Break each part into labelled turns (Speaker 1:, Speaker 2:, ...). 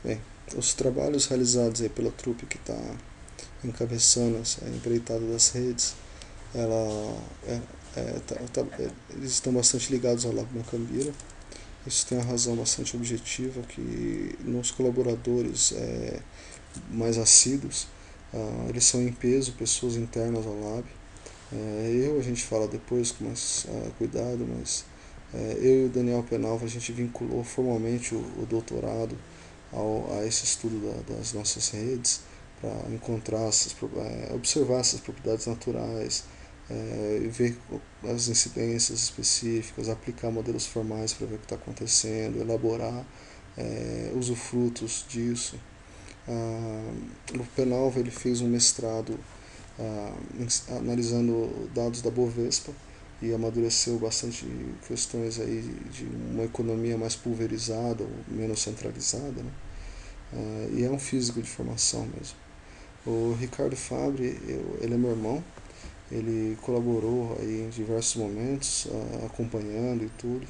Speaker 1: Bem, os trabalhos realizados aí pela trupe que está encabeçando essa empreitada das redes, ela eles estão bastante ligados ao Lago Macambira. Isso tem uma razão bastante objetiva, que nos colaboradores mais assíduos, eles são em peso pessoas internas ao lab. A gente fala depois com mais cuidado, mas eu e o Daniel Penalva, a gente vinculou formalmente o doutorado a esse estudo das nossas redes, para encontrar observar essas propriedades naturais, ver as incidências específicas, aplicar modelos formais para ver o que está acontecendo, elaborar usufrutos disso. O Penalva ele fez um mestrado analisando dados da Bovespa e amadureceu bastante questões aí de uma economia mais pulverizada ou menos centralizada, né? E é um físico de formação mesmo. O Ricardo Fabre, ele é meu irmão, ele colaborou aí em diversos momentos, acompanhando e tudo.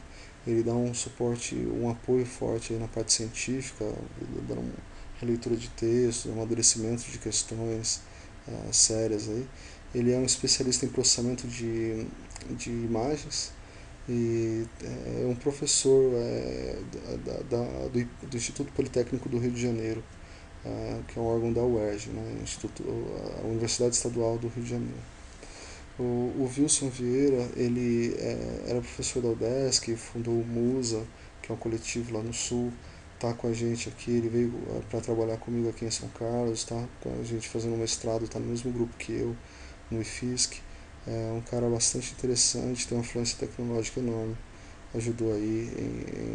Speaker 1: Ele dá um suporte, um apoio forte aí na parte científica, dando uma releitura de textos, amadurecimento de questões sérias aí. Ele é um especialista em processamento de imagens e é um professor do Instituto Politécnico do Rio de Janeiro, que é um órgão da UERJ, né, a Universidade Estadual do Rio de Janeiro. O Wilson Vieira, ele era professor da UDESC, fundou o MUSA, que é um coletivo lá no Sul, está com a gente aqui, ele veio para trabalhar comigo aqui em São Carlos, está com a gente fazendo um mestrado, está no mesmo grupo que eu, no IFISC. É um cara bastante interessante, tem uma influência tecnológica enorme, ajudou aí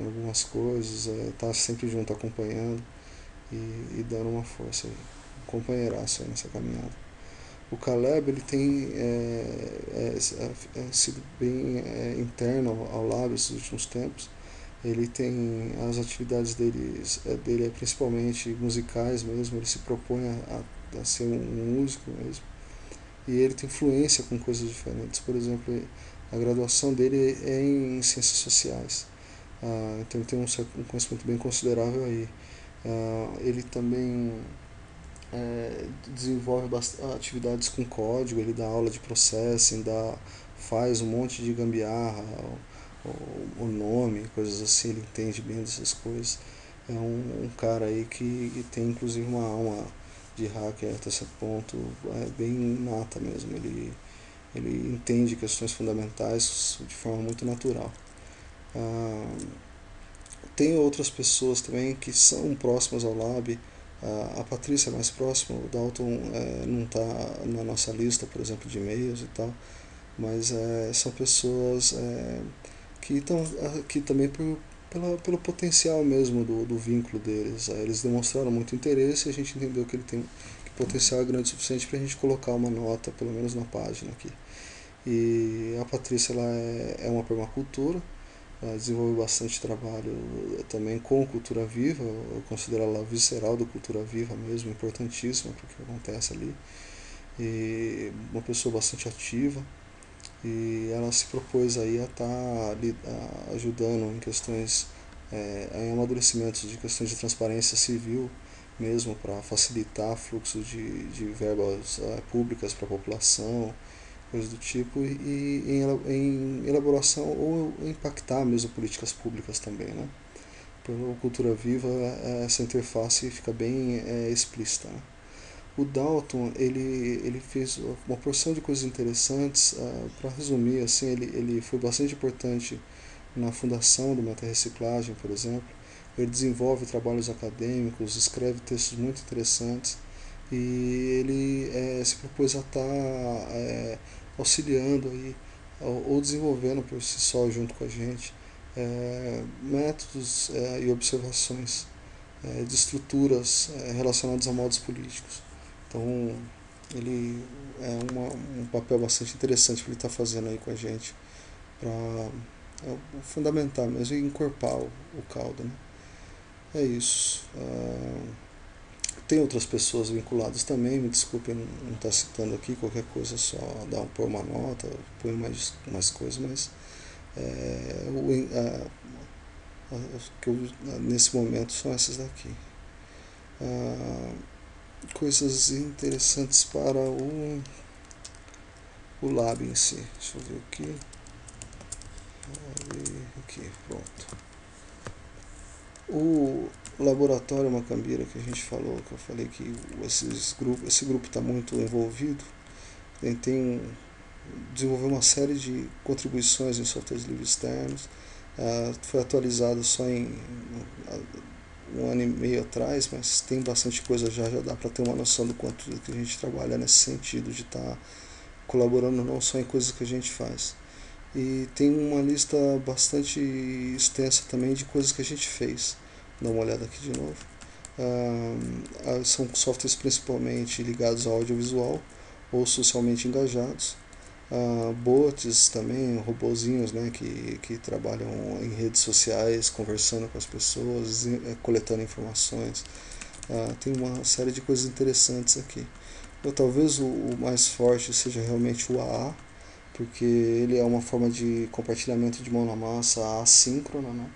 Speaker 1: em algumas coisas, está sempre junto acompanhando e dando uma força aí, um companheiraço aí nessa caminhada. O Caleb ele tem sido bem interno ao lab esses últimos tempos. Ele tem as atividades dele é principalmente musicais mesmo, ele se propõe a ser um músico mesmo. E ele tem influência com coisas diferentes. Por exemplo, a graduação dele é em ciências sociais. Então ele tem um conhecimento bem considerável aí. Ele também desenvolve atividades com código, ele dá aula de processing, faz um monte de gambiarra, o nome, coisas assim, ele entende bem dessas coisas. É um cara aí que tem inclusive uma alma de hacker até esse ponto, bem nata mesmo. Ele entende questões fundamentais de forma muito natural. Ah, Tem outras pessoas também que são próximas ao lab. A Patrícia é mais próxima, o Dalton não está na nossa lista, por exemplo, de e-mails e tal, mas são pessoas que estão aqui também pelo potencial mesmo do vínculo deles. Eles demonstraram muito interesse e a gente entendeu que ele tem que o potencial é grande o suficiente para a gente colocar uma nota, pelo menos na página aqui. E a Patrícia ela é uma permacultura, desenvolveu bastante trabalho também com cultura viva, eu considero ela visceral da cultura viva mesmo, importantíssima para o que acontece ali. E uma pessoa bastante ativa, e ela se propôs aí a estar ajudando em questões, em amadurecimentos de questões de transparência civil mesmo, para facilitar fluxo de verbas públicas para a população, coisas do tipo, e em elaboração ou impactar mesmo políticas públicas também, né? Pela cultura viva, essa interface fica bem explícita, né? O Dalton ele fez uma porção de coisas interessantes. Para resumir, assim, ele foi bastante importante na fundação do Meta Reciclagem, por exemplo. Ele desenvolve trabalhos acadêmicos, escreve textos muito interessantes e ele se propôs a estar auxiliando aí, ou desenvolvendo por si só junto com a gente métodos e observações de estruturas relacionadas a modos políticos. Então ele um papel bastante interessante que ele está fazendo aí com a gente para fundamentar mesmo e encorpar o caldo, né? É isso. Tem outras pessoas vinculadas também, me desculpe não estar citando aqui, qualquer coisa só pôr uma nota, põe mais coisas, mas é, o, a, que eu, nesse momento são essas daqui. ah, coisas interessantes para o lab em si. Deixa eu ver aqui. Aqui, pronto. O laboratório Macambira que a gente falou, que eu falei que esse grupo está muito envolvido, desenvolveu uma série de contribuições em softwares livres externos. Foi atualizado só em um ano e meio atrás, mas tem bastante coisa já dá para ter uma noção do quanto que a gente trabalha nesse sentido de estar colaborando não só em coisas que a gente faz. E tem uma lista bastante extensa também de coisas que a gente fez. Dá uma olhada aqui de novo. São softwares principalmente ligados ao audiovisual ou socialmente engajados. Bots também, robozinhos, né, que trabalham em redes sociais, conversando com as pessoas, coletando informações. Tem uma série de coisas interessantes aqui. Talvez o mais forte seja realmente o AA, porque ele é uma forma de compartilhamento de mão na massa assíncrona, né?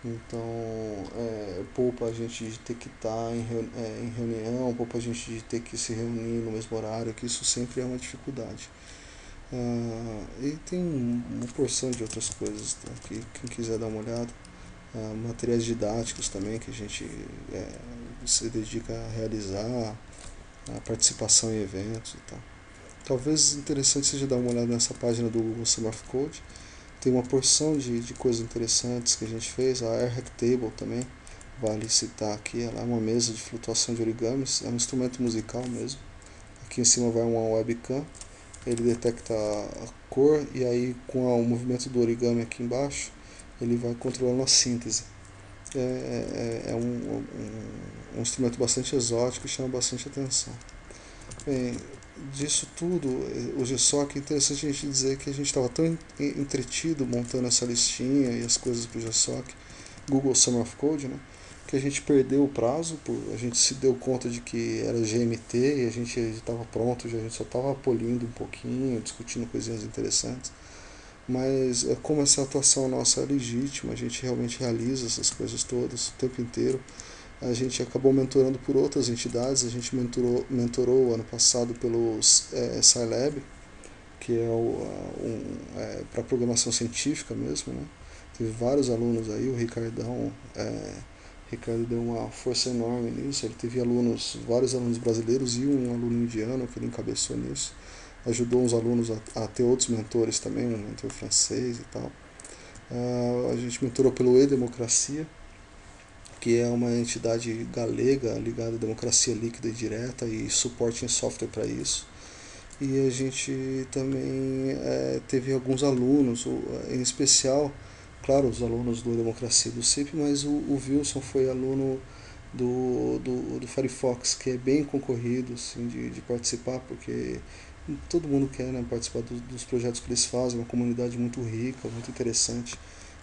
Speaker 1: Então, poupa a gente de ter que estar em reunião, poupa a gente de ter que se reunir no mesmo horário, que isso sempre é uma dificuldade. E tem uma porção de outras coisas, tá? Que quem quiser dar uma olhada. Materiais didáticos também que a gente se dedica a realizar, a participação em eventos e tal. Talvez interessante seja dar uma olhada nessa página do Google Summer of Code. Tem uma porção de coisas interessantes que a gente fez. A Air Hack Table também, vale citar aqui. Ela é uma mesa de flutuação de origamis, é um instrumento musical mesmo. Aqui em cima vai uma webcam, ele detecta a cor e aí com o movimento do origami aqui embaixo, ele vai controlando a síntese. É um instrumento bastante exótico e chama bastante atenção. Bem, disso tudo, hoje só que é interessante a gente dizer que a gente estava tão entretido montando essa listinha e as coisas para o GSOC, Google Summer of Code, né, que a gente perdeu o prazo, a gente se deu conta de que era GMT e a gente estava pronto, a gente só estava polindo um pouquinho, discutindo coisinhas interessantes. Mas como essa atuação nossa é legítima, a gente realmente realiza essas coisas todas o tempo inteiro. A gente acabou mentorando por outras entidades, a gente mentorou ano passado pelo Scilab, que é para programação científica mesmo, né? Teve vários alunos aí, o Ricardo deu uma força enorme nisso, ele teve vários alunos brasileiros e um aluno indiano que ele encabeçou nisso, ajudou os alunos a ter outros mentores também, um mentor francês e tal. A gente mentorou pelo E-Democracia, que é uma entidade galega ligada à democracia líquida e direta e suporte em software para isso. E a gente também teve alguns alunos, em especial, claro, os alunos do Democracia do CIP, mas o Wilson foi aluno do Firefox, que é bem concorrido assim, de participar, porque todo mundo quer, né, participar dos projetos que eles fazem, uma comunidade muito rica, muito interessante.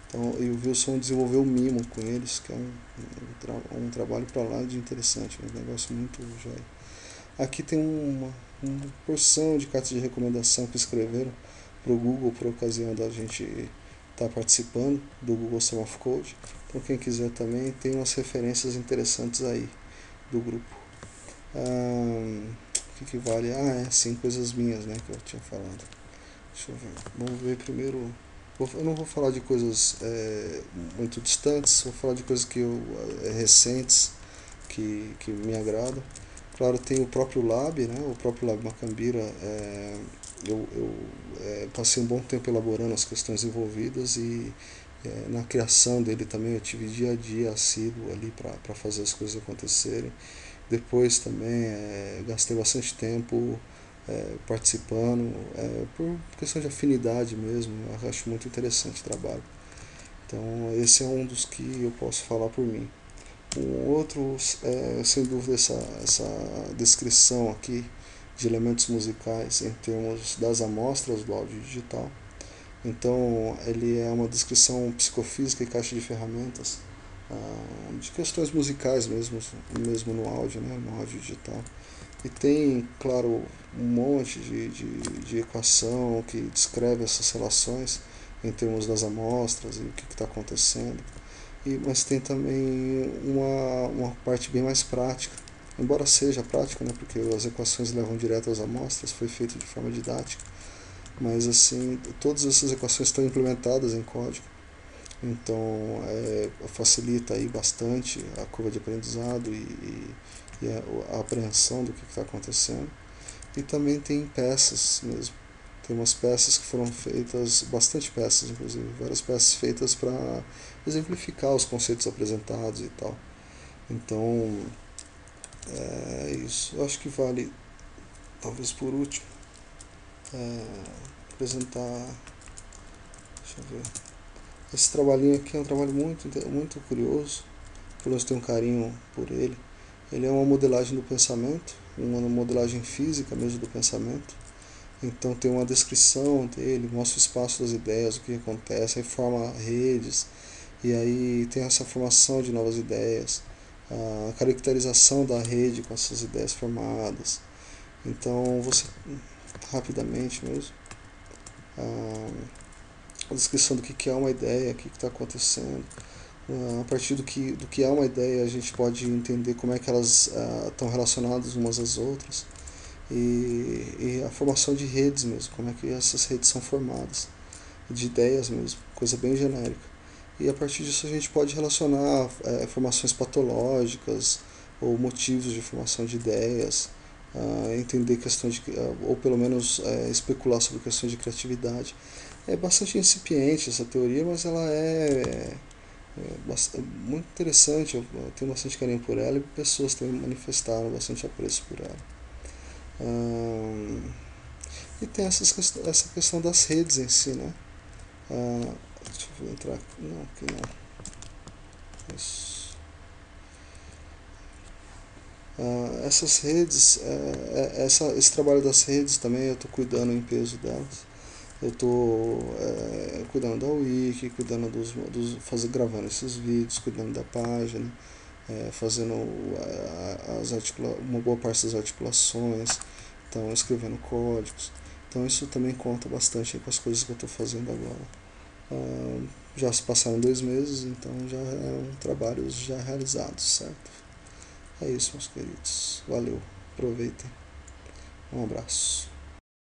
Speaker 1: Então, e o Wilson desenvolveu o Mimo com eles, que é um trabalho para lá de interessante, um negócio muito jóia. Aqui tem uma porção de cartas de recomendação que escreveram para o Google por ocasião da gente estar participando do Google Summer of Code. Então quem quiser também tem umas referências interessantes aí do grupo. O que vale? Sim, coisas minhas, né, que eu tinha falado. Deixa eu ver. Vamos ver primeiro. Eu não vou falar de coisas muito distantes, vou falar de coisas recentes que me agradam. Claro, tem o próprio Lab, né? O próprio Lab Macambira. Eu passei um bom tempo elaborando as questões envolvidas e na criação dele também eu tive dia a dia assíduo ali para fazer as coisas acontecerem. Depois também gastei bastante tempo participando, por questão de afinidade mesmo. Eu acho muito interessante o trabalho. Então esse é um dos que eu posso falar por mim. Um outro, sem dúvida, essa descrição aqui de elementos musicais em termos das amostras do áudio digital. Então, ele é uma descrição psicofísica e caixa de ferramentas de questões musicais mesmo no áudio, né, no áudio digital. E tem, claro, um monte de equação que descreve essas relações em termos das amostras e o que está acontecendo. mas tem também uma parte bem mais prática. Embora seja prática, né, porque as equações levam direto às amostras, foi feito de forma didática, mas assim, todas essas equações estão implementadas em código, então facilita aí bastante a curva de aprendizado e a apreensão do que está acontecendo. E também tem peças mesmo. Tem umas peças que foram feitas, bastante peças inclusive, várias peças feitas para exemplificar os conceitos apresentados e tal. Então, é isso. Eu acho que vale, talvez por último, apresentar. Deixa eu ver. Esse trabalhinho aqui é um trabalho muito curioso, pelo menos tenho um carinho por ele. Ele é uma modelagem do pensamento, uma modelagem física mesmo do pensamento. Então tem uma descrição dele, mostra o espaço das ideias, o que acontece, aí forma redes, e aí tem essa formação de novas ideias, a caracterização da rede com essas ideias formadas. Então você, rapidamente mesmo, a descrição do que é uma ideia, o que está acontecendo. A partir do que é uma ideia, a gente pode entender como é que elas estão relacionadas umas às outras. E a formação de redes mesmo, como é que essas redes são formadas, de ideias mesmo, coisa bem genérica. E a partir disso a gente pode relacionar formações patológicas ou motivos de formação de ideias, entender questões de, ou pelo menos especular sobre questões de criatividade. É bastante incipiente essa teoria, mas ela muito interessante, eu tenho bastante carinho por ela e pessoas também manifestaram bastante apreço por ela. E tem essa questão das redes em si, né? Deixa eu entrar aqui. Não, aqui não. Isso. Essas redes, esse trabalho das redes também, eu estou cuidando em peso delas. Eu estou cuidando da wiki, cuidando gravando esses vídeos, cuidando da página, fazendo uma boa parte das articulações, então escrevendo códigos. Então isso também conta bastante com as coisas que eu estou fazendo agora. Já se passaram 2 meses, então já é um trabalho já realizado, certo? É isso, meus queridos. Valeu, aproveitem. Um abraço.